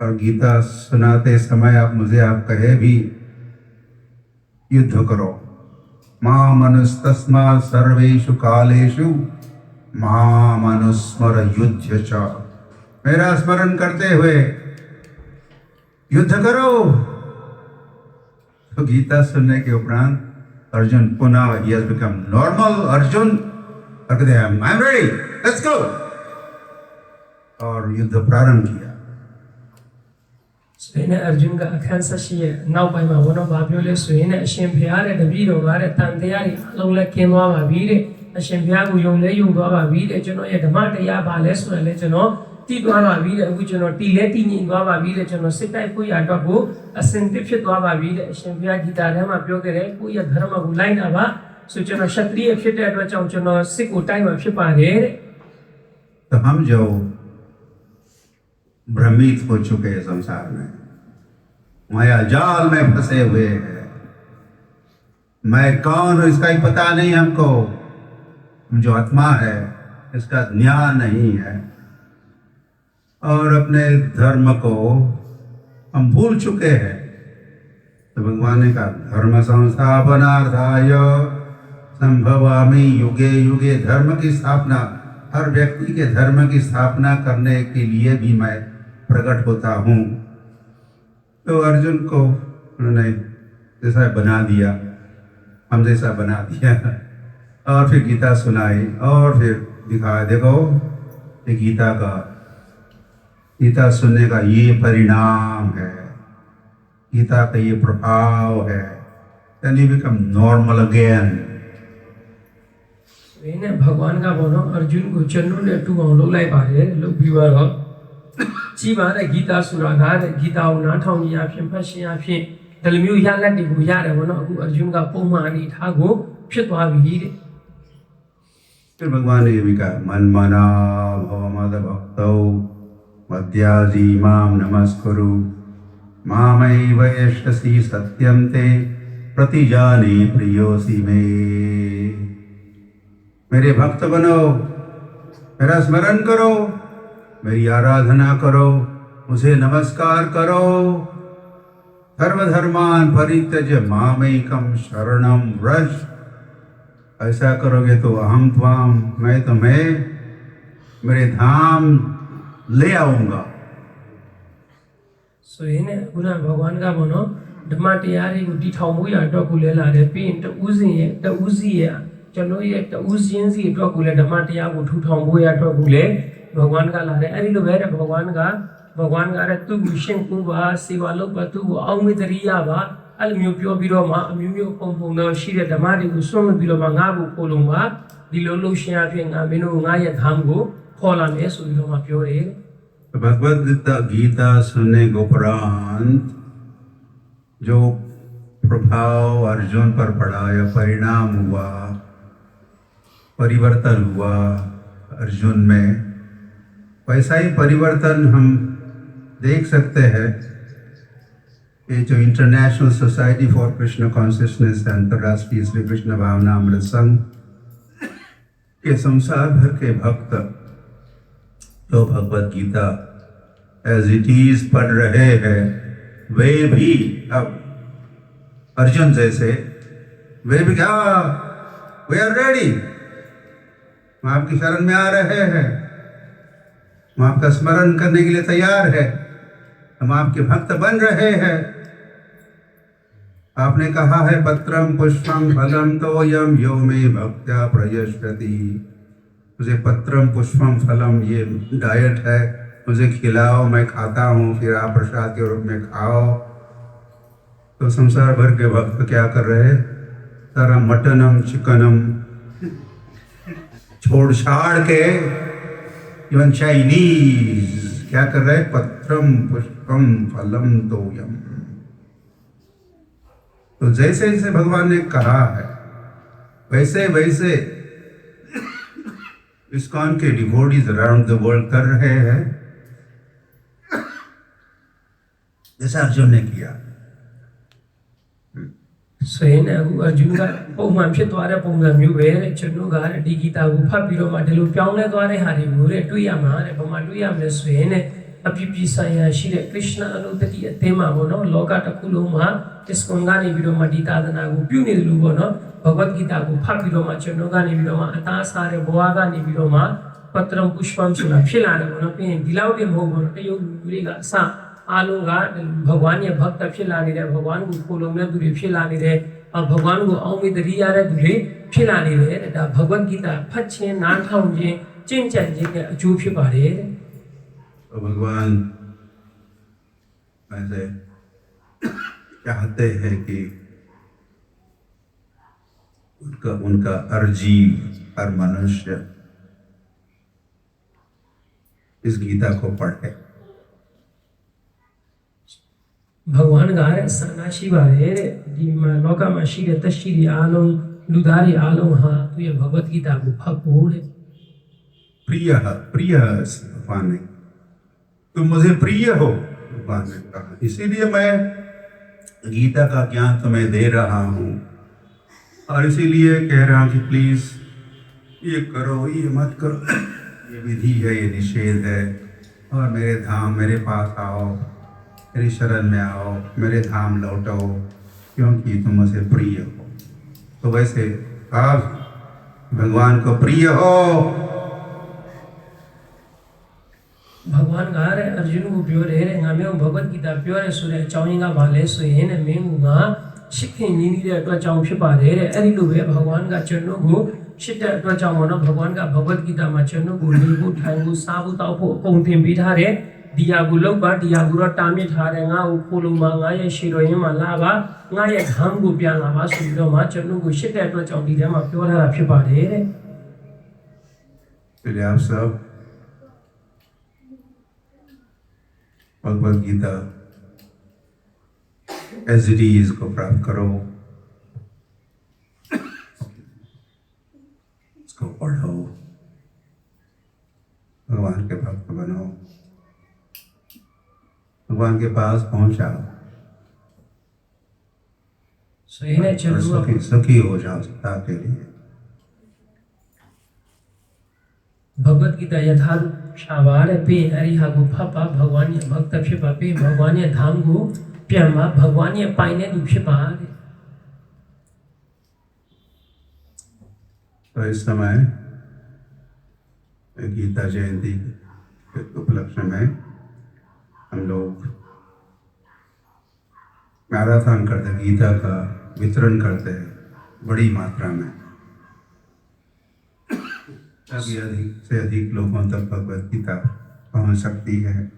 Speaker 1: और गीता सुनाते समय आप कहे भी युद्ध करो। माम अनुस्तस्मात् सर्वेषु कालेषु माम अनुस्मर युध्य च, मेरा स्मरण करते हुए युद्ध करो। तो गीता सुनने के उपरांत अर्जुन पुनः he has become normal Arjun, कहते हैं I am ready, let's go, और युद्ध प्रारंभ किया।
Speaker 2: So ene Arjun ka akhan sa shi nau pai ma wono ba pyo le so ene Ashin Phaya re tabi ro ga re tan taya ri along le kin twa ba bi de, Ashin Phaya ko yong le yong twa ba bi de, chano ye dhamma taya ba le so le chano ti twa ba bi de, aku chano ti le ti nyin twa ba bi de, chano sit tai ko ya twat ko asin tip phit twa ba bi de। Ashin Phaya Gita re ma pyo ke re ko ya dharma ko lai na ba, so chano kshatriya phit de atwa chang chano sit ko tai ma phit pa re।
Speaker 1: तो हम जो भ्रमित हो चुके हैं संसार में, माया जाल में फंसे हुए हैं। मैं कौन हूं इसका ही पता नहीं हमको। हम जो आत्मा है इसका ज्ञान नहीं है और अपने धर्म को हम भूल चुके हैं। तो भगवान ने कहा धर्म संस्थापनार्थाय संभवामि युगे युगे। धर्म की स्थापना, हर व्यक्ति के धर्म की स्थापना करने के लिए भी मैं प्रकट होता हूँ। तो अर्जुन को उन्होंने जैसा बना दिया, हम जैसा बना दिया और फिर गीता सुनाई और फिर दिखाया देखो ये गीता सुनने का ये परिणाम है, गीता का ये प्रभाव है। Then you become normal again.
Speaker 2: इन्हें भगवान का बोलो अर्जुन को चन्नू ने टू हम लोग लाई पारे लोग विवाह हो जी बारे गीता सुना गारे गीता उना ठाउनी या फिर फंसी या फिर दलमियो या लड्डी को या रे बोलो अर्जुन का पोमानी था को फिर तो अभी
Speaker 1: फिर भगवान ने ये भी कहा मनमना भव मद भक्तौ मद्याजी माम नमस्कुरु मामैव यशसि सत्यं ते प्रतिजाने प्रियोसि मे। मेरे भक्त बनो, मेरा स्मरण करो, मेरी आराधना करो, मुझे नमस्कार करो। सर्वधर्मान परित्यज्य मामेकं शरणं व्रज। ऐसा करोगे तो अहम त्वाम, मैं तुम्हें मेरे धाम ले आऊंगा।
Speaker 2: सो इन्हें पुनः भगवान का बोलो धमाटे यारी को दिखाओ मुझे डॉकुले ला रे पिन तो उजी है चलो ये तो उजियंसी डॉकुले धमाटे यार को उठाओ मुझे डॉकुले भगवान का ला रे अरे लो वेरे भगवान का रे तू मिशन को बा सेवालो पर तू आओ में दरिया बा अल म्यूपियो बिरो मा म्यूपियो पंपों ना शीरे धमाटे को सोम बिरो मा गाबू पोलुंगा दिलो लो शिया फिंगा मेनू गाये धाम को खोला में सो बिरो मा प्योरे।
Speaker 1: भगवद गीता सुनने के उपरांत जो प्रभाव अर्जुन पर पड़ा या परिणाम हुआ, परिवर्तन हुआ अर्जुन में, वैसा ही परिवर्तन हम देख सकते हैं। ये जो international society for Krishna consciousness अंतर्राष्ट्रीय श्री कृष्ण भावना अमृत संघ के संसार भर के भक्त जो Bhagavad Gita as it is पढ़ रहे हैं, वे भी अब अर्जुन जैसे वे भी क्या वे आर रेडी, हम आपकी शरण में आ रहे हैं, हम आपका स्मरण करने के लिए तैयार है, हम आपके भक्त बन रहे हैं। आपने कहा है पत्रम पुष्पम फलम तोयम यो मे भक्त्या प्रयश्यति। मुझे पत्रम पुष्पम फलम ये डाइट है, मुझे खिलाओ, मैं खाता हूँ, फिर आप प्रसाद के रूप में खाओ। तो संसार भर के भक्त क्या कर रहे हैं? सारा मटनम चिकनम छोड़ छाड़ के इवन चाइनीज क्या कर रहे हैं? पत्रम पुष्पम फलम तोयम। तो जैसे जैसे भगवान ने कहा है वैसे वैसे इस्कॉन के डिवोटीज अराउंड द वर्ल्ड कर रहे हैं, जैसा अर्जुन ने किया।
Speaker 2: स्वयं अर्जुन का पौमांशे द्वारा पौमाम्यु वेरे चन्नु गार डिगीता गुफा पिरो माटेलु प्याउने द्वारे हारी मुरे टुया मारे बमा टुया में स्वयं अपिपि साया शिरे कृष्ण अनुतति तेमा बोनो लोका टकुलो मा तिस्कोंगानी बिरो मडितादना गु प्युने लु बोनो भगवत गीता गुफा पिरो मा चन्नु गानी बिरो मा अता सारे बोआगानी बिरो मा पत्रम पुष्पम सुना फिलाने बोनो पे दिलाउटे मो बोनो पे यो गुरेगा सा आलूगा भगवान ये भक्त फिलानी रे भगवान को फूलों में दूरी फिलानी रे और भगवान को औमी दरिया रे दूरी फिलानी रे दा भगवत गीता फच्छे नाठाऊं जे चिंचन जे के अचू फि पारे।
Speaker 1: तो भगवान ऐसे चाहते हैं कि उनका हर जीव, हर मनुष्य इस गीता को पढ़े।
Speaker 2: भगवान गारे सनाशी बारे दिमा लोका माशी रे तशीरी आलो लुदारी आलो हा तो ये भगवत गीता को फकोड़े
Speaker 1: प्रिय भगवान ने, तुम मुझे प्रिय हो, भगवान ने कहा। इसीलिए मैं गीता का ज्ञान तुम्हें दे रहा हूँ और इसीलिए कह रहा हूँ कि प्लीज ये करो, ये मत करो, ये विधि है, ये निषेध है, और मेरे धाम, मेरे पास आओ, मेरी शरण में आओ, मेरे धाम लौटो, क्योंकि तुम मुझसे प्रिय हो। तो वैसे आप भगवान को प्रिय हो।
Speaker 2: भगवान गा रहे अर्जुन को प्योर है nga मेंग भगवत गीता प्योर है सुरे चाउनिंगा भाले सुहेन मेंग nga शिखे नीनी रे अटवा चाउ फिर पा रे अरि लो बे भगवान का चरणों को शिट अटवा चाउ ना भगवान का भगवत गीता में चरणों को नीबू ठांगू साबू ताऊ को कौंतें भी था रे दिया गुलो बा दिया गुरो टामे था रे nga उपुलु मांगा ये शिरो ये माला बा nga ये धाम को प्यार ना बा सुरो मा चरणों को शिट अटवा चाउ दी रे मा प्योर है फिर पा रे
Speaker 1: फिर आप सब Bhagavad Gita as it is को प्राप्त करो, इसको पढ़ो, भगवान के भक्त बनो, भगवान के पास पहुंचाओ,
Speaker 2: सुहेन चरणों
Speaker 1: सुखी हो जाओ सदा के लिए।
Speaker 2: भगवत गीता यथारूप शावार पे अरिहा गुफा पा भगवान ये भक्त फिपा पे भगवान ये धाम गो प्यामा भगवान ये पाइने दुखे पा
Speaker 1: तो इस समय गीता जयंती के उपलक्ष्य में हम लोग मैराथन करते, गीता का वितरण करते हैं बड़ी मात्रा में, ताकि अधिक से अधिक लोगों तक भगवत गीता पहुंच सकती है।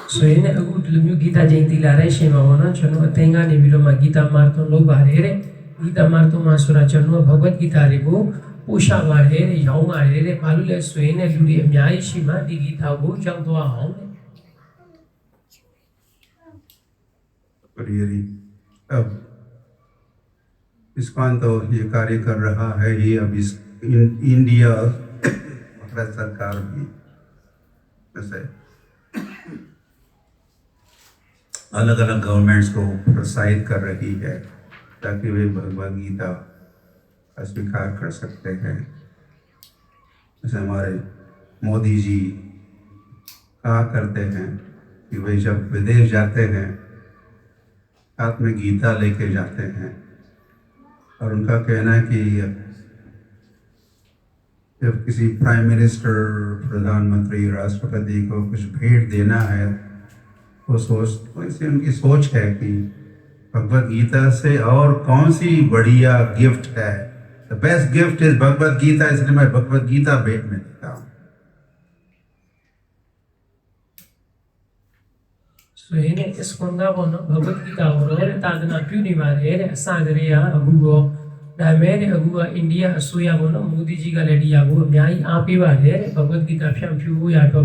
Speaker 2: सुहेन अगुट लम्यु गीता जयंती ला रहे शेमा होना चनो तेंगा ने बिलो मा गीता मारतो लोग बारे रे गीता मारतो मा सुरा चनो भगवत गीता रे को पोषा बारे रे याऊ मारे रे पालू ले सुहेन लुरी म्याई शिमा दी गीता को जंग तो आओ
Speaker 1: अब इस्कॉन तो ये कार्य कर रहा है ही। अब इस इंडिया भारत सरकार भी जैसे अलग अलग गवर्नमेंट्स को प्रोत्साहित कर रही है ताकि वे भगवद गीता का स्वीकार कर सकते हैं। जैसे हमारे मोदी जी कहा करते हैं कि वे जब विदेश जाते हैं साथ में गीता लेके जाते हैं, और उनका कहना है कि जब किसी प्राइम मिनिस्टर, प्रधानमंत्री, राष्ट्रपति को कुछ भेंट देना है वो वैसे उनकी सोच है कि भगवत गीता से और कौन सी बढ़िया गिफ्ट है, the best gift is Bhagavad Gita, इसलिए मैं भगवत गीता भेंट में देता हूँ।
Speaker 2: सुहेने इस कोंगा बोनो भगवत गीता और तादना प्यूनी मारे रे सागरिया अगुगो दामेरे अगुआ इंडिया सुया बोनो मोदी जी का लेडिया गो म्याई आपी बारे रे भगवत गीता फ्याम फ्यू या तो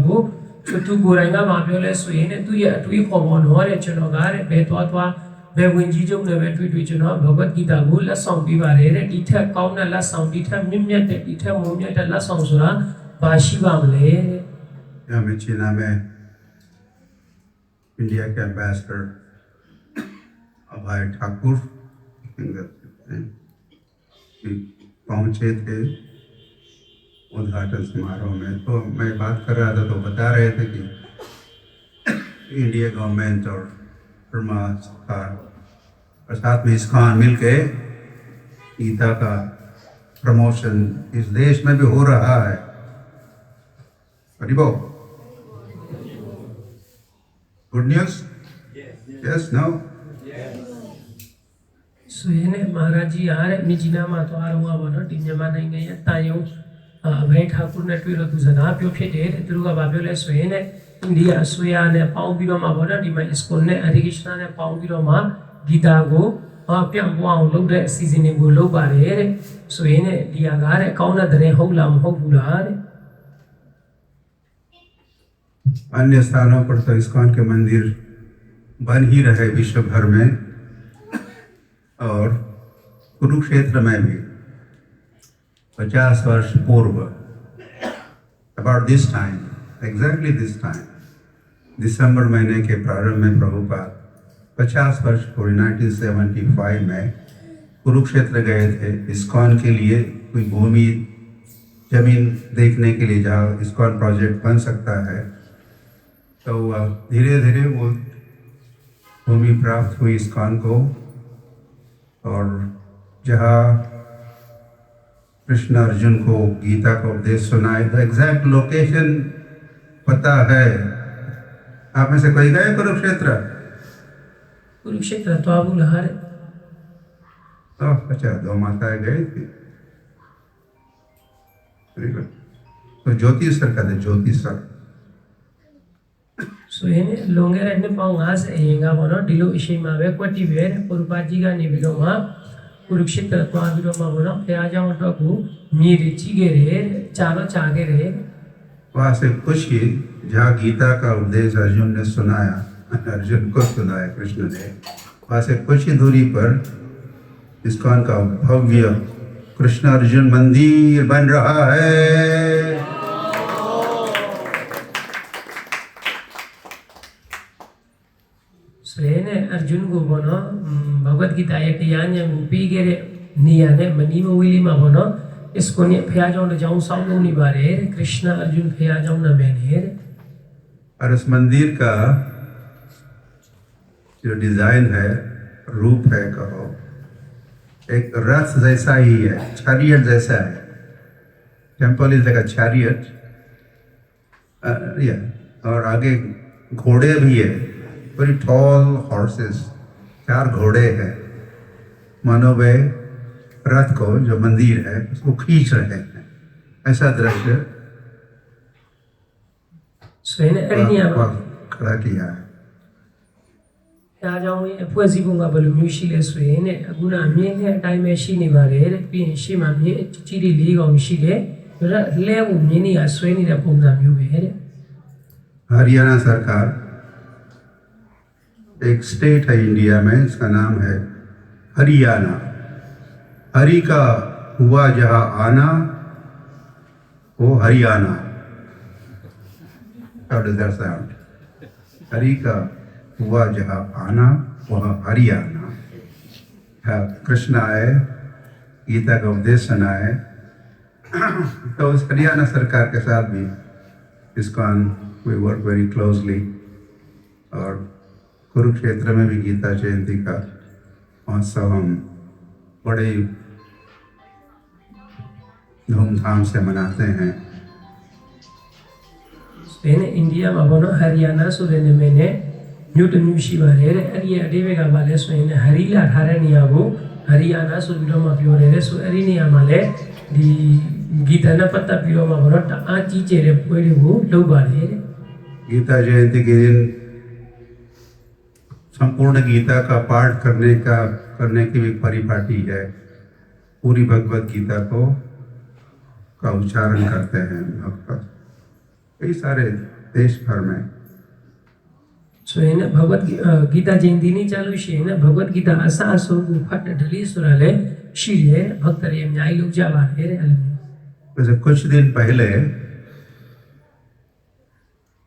Speaker 2: छुटू गोरेंगा मापियोले सुहेने तू या तू को बोन हो रे चनो गारे बेतवा बेविंजी जो ने बेटवी चनो भगवत गीता गो ला सॉन्ग भी बारे रे इठा कौन ला सॉन्ग इठा मिम्य ते इठा मोम्य ते ला सॉन्ग सुरा बाशी बामले
Speaker 1: हमें चीना में इंडिया के एम्बेसडर अभय ठाकुर पहुंचे थे उद्घाटन समारोह में। तो मैं बात कर रहा था तो बता रहे थे कि इंडिया गवर्नमेंट और बर्मा सरकार और साथ में इस्कॉन मिलके गीता का प्रमोशन इस देश में भी हो रहा है। हरिबो Good news? Yes, no?
Speaker 2: सुहेने महाराज जी आ रहे मिजिना मा तो आ रहा बनो टिन्ने मा नहीं गए तायो भाई ठाकुर ने ट्वीरो तू सदा प्यो फेटे दुर्गा बाबे ले सुहेने इंडिया सुया ने पाउ बिरो मा बनो डी मा स्कूल ने हरि कृष्णा ने पाउ बिरो मा गीता को प्याम बुआओ लोग रे सीजन को लोग बारे रे सुहेने दिया गा रे कौन धरे होलाम हो बुला रे।
Speaker 1: अन्य स्थानों पर तो इस्कॉन के मंदिर बन ही रहे विश्व भर में, और कुरुक्षेत्र में भी 50 वर्ष पूर्व, about this time, exactly this time, दिसंबर महीने के प्रारंभ में प्रभुपाद 50 वर्ष पूरे 1975 में कुरुक्षेत्र गए थे इस्कॉन के लिए, कोई भूमि जमीन देखने के लिए जहाँ इस्कॉन प्रोजेक्ट बन सकता है। तो धीरे धीरे वो भूमि प्राप्त हुई इस्कॉन को, और जहाँ कृष्ण अर्जुन को गीता का उपदेश सुनाए, द एग्जैक्ट लोकेशन पता है। आप में से कोई गए कुरुक्षेत्र?
Speaker 2: कुरुक्षेत्र तो आप लहार
Speaker 1: अच्छा, 2 माताएं गई थी। Very good. तो ज्योति सर का थे, ज्योति sir
Speaker 2: so ini longer and pau ngas enga bono dilo ishai ma be kwati be purupaji ga ni bilo ma kurukshetra to abilo ma bono phaya jaw to ku miri chige re charo chage re
Speaker 1: वहाँ से कुछ ही जहाँ गीता का उपदेश अर्जुन ने सुनाया, अर्जुन को सुनाया कृष्ण ने, वहाँ से कुछ ही दूरी पर इस्कॉन का भव्य कृष्ण अर्जुन मंदिर बन रहा है।
Speaker 2: so ini arjun go bono bhagavad gita ya yan ya pi gere niya ne mani mo wili ma bono इसको ने phaya jaw na jaw saw lo ni bare krishna arjun phaya jaw na mene
Speaker 1: और इस मंदिर का जो design है, रूप है, कहो एक रथ जैसा ही है, चैरियट जैसा है। Temple is like a chariot, और आगे घोड़े भी है, वेरी टॉल हॉर्सेस, 4 घोड़े हैं, मानो वे रथ को, जो मंदिर है, उसको खींच रहे हैं। ऐसा दृश्य
Speaker 2: so ini ari ni ama
Speaker 1: खड़ा किया है।
Speaker 2: phaya jaw ye phwesi bung ga balu myu shi le so yin ne akuna myin le a tai me shi ni bare de pi yin shi ma myin chi ri 4 kaung shi de le bu myin ni ga swai ni de pung sa myu be de
Speaker 1: Haryana सरकार, एक state है India में, इसका नाम है हरियाणा। हरि का हुआ जहाँ आना, वो Haryana. How does that sound? Hari का हुआ जहाँ आना, वह हरियाणा। कृष्ण आए, गीता का उपदेश सुनाए, तो उस हरियाणा सरकार के साथ भी ISKCON we work very closely. और कुरुक्षेत्र में भी गीता जयंती का महोत्सव हम बड़े धूमधाम से मनाते हैं।
Speaker 2: ini india ma bono haryana so de ne mene myu to myu shi bare de ari ya de be ga ba le so yin hari la thare ni ya ko haryana so bi lo ma pyo de so ari ni ya ma le di gita na patta pi lo ma bono ta a chi che de pwe de ko lou ba de
Speaker 1: Gita Jayanti के दिन संपूर्ण गीता का पाठ करने की भी परिपाटी है। पूरी भगवत गीता का उच्चारण करते हैं भक्त कई सारे देश भर में।
Speaker 2: so ina bhagavad gita jayanti ni chalu shi ina bhagavad gita asa so ku phat dhali surale shi de bhakt re nyai log ja ba de
Speaker 1: वैसे कुछ दिन पहले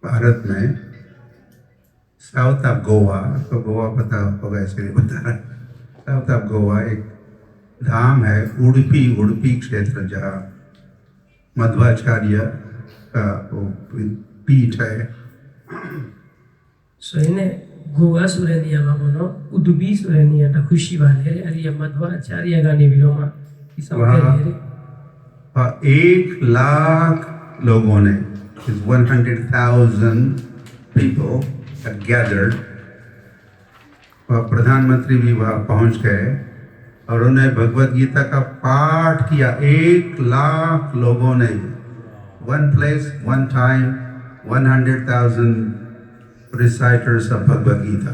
Speaker 1: भारत में साउथ ऑफ गोवा, तो गोवा पता होगा इसलिए बता रहा, साउथ ऑफ गोवा एक धाम है उडुपी क्षेत्र, जहाँ मध्वाचार्य का वो पीठ है।
Speaker 2: so ina goa suraniya ma bono udubi suraniya ta khushi ba de ari ya madhvacharya ga ni bi lo ma isa de
Speaker 1: 1 lakh लोगों ने, 100,000 people had gathered। प्रधानमंत्री भी वहाँ पहुँच गए और उन्हें भगवत गीता का पाठ किया। 1 लाख लोगों ने, one place, one time, 100,000 reciters of Bhagavad Gita।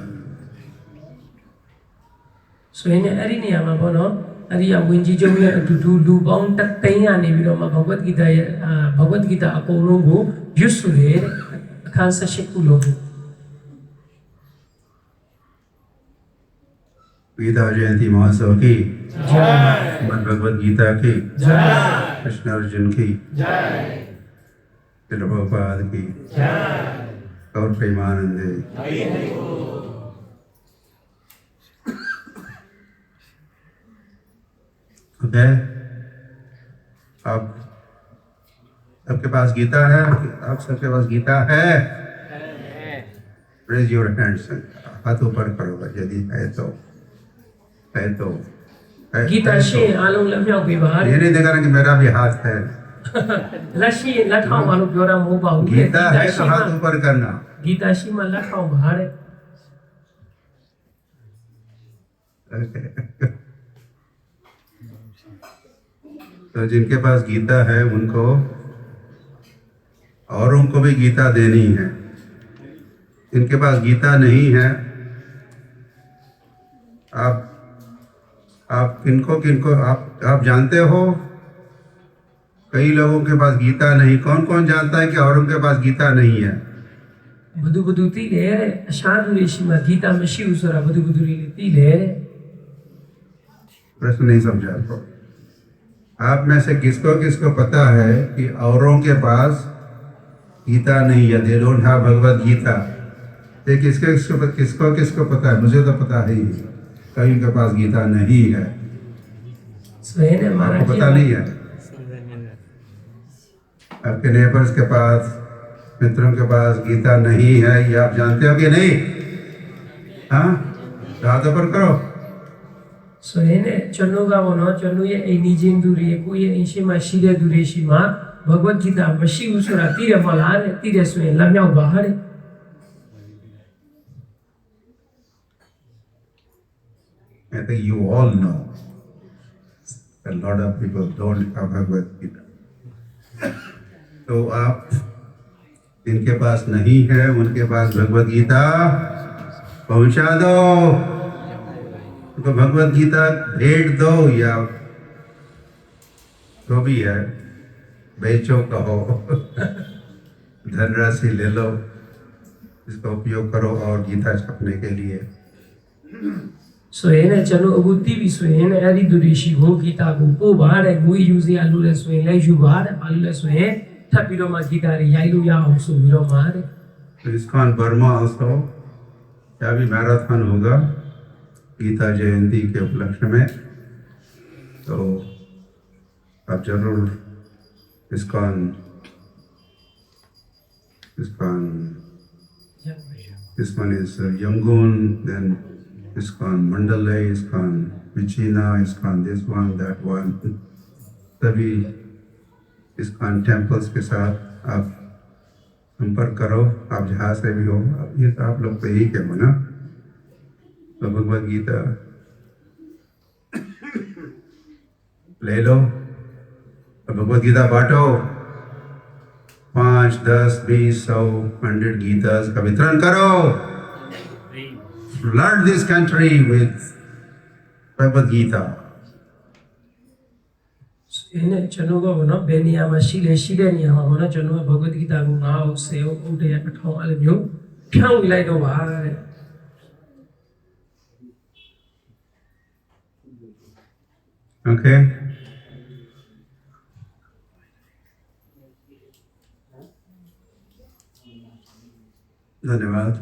Speaker 2: so ina ari ni ma bono ari ya winji jo ya du lu baung tak tai ya ni bi lo ma bhagavad gita a ko lo ko yusu re khan sa shik lo
Speaker 1: Gita Jayanti महोत्सव की जय, भगवद गीता की जय, कृष्ण अर्जुन की जय, प्रभुपाद की जय। और प्रेमानंदे। ओके, अब सबके पास गीता है? आप सबके पास गीता है? रेज योर हैंड्स, हाथ ऊपर करो यदि है तो। है तो
Speaker 2: गीता
Speaker 1: है
Speaker 2: शी आलों लम्या भी बाहर
Speaker 1: ये नहीं देखा ना कि मेरा भी हाथ है।
Speaker 2: लशी लठाओ आलों प्योरा मुंह बाहु
Speaker 1: गीता है तो हाथ ऊपर करना।
Speaker 2: गीता शी में लठाओ बाहर
Speaker 1: तो जिनके पास गीता है उनको औरों को भी गीता देनी है। जिनके पास गीता नहीं है, आप किनको किनको आप जानते हो? कई लोगों के पास गीता नहीं। कौन कौन जानता है कि औरों के पास गीता नहीं है?
Speaker 2: बदु बदु तीले शांत ऋषि में गीता में शिव सुरा बदु बदु तीले।
Speaker 1: प्रश्न नहीं समझा आपको? आप में से किसको किसको पता है कि औरों के पास गीता नहीं है? They don't have Bhagavad Gita. ये किसको किसको पता है? मुझे तो पता है ही, कई के पास गीता नहीं है। आपको पता नहीं है? आपके नेबर्स के पास, मित्रों के पास गीता नहीं है, ये आप जानते हो कि नहीं? हाँ, हाथ ऊपर करो।
Speaker 2: सोने चन्नुगा वनो चन्नु ये एनिजिन दूरी को ये इंशी में शीरे दूरी शीमा भगवत गीता में शिव सुरा तीरे मलार तीरे सोए लम्याओ बाहर।
Speaker 1: I think you all know a lot of people don't have Bhagavad Gita. तो आप जिनके पास नहीं है उनके पास भगवद गीता पहुंचा दो, उनको भगवद गीता भेंट दो, या जो भी है बेचो कहो धनराशि ले लो, इसका उपयोग करो और गीता छपने के लिए।
Speaker 2: सोने चलो अबुद्धि भी सोने ऐसी दूरी शिवो गीता को पो बाहर है मुई यूज़ी आलू ले सोने ले यू बाहर आलू ले सोने थपीरो मा गीता रे याइलू या होसो वीरो मारे।
Speaker 1: तो ISKCON बर्मा also क्या भी मैराथन होगा गीता जयंती के उपलक्ष्य में, तो आप जरूर ISKCON this one is Yangon, then ISKCON Mandalay, ISKCON Vichina, ISKCON this one, that one, सभी ISKCON temples के साथ आप संपर्क करो। आप जहाँ से भी हो, ये तो आप लोग तो यही के हो ना, तो भगवद गीता ले लो और भगवद गीता बांटो। 5, 10, 20, 100, 100 गीतास का वितरण करो। Flood this country with Bhagavad Gita.
Speaker 2: सोने चलो को वनो बेनिया में शीले निया में वनो चलो भगवत गीता को नाव से उठे या कठाओ आले म्यो प्याऊ इलाई दो बाहर।
Speaker 1: Okay, धन्यवाद।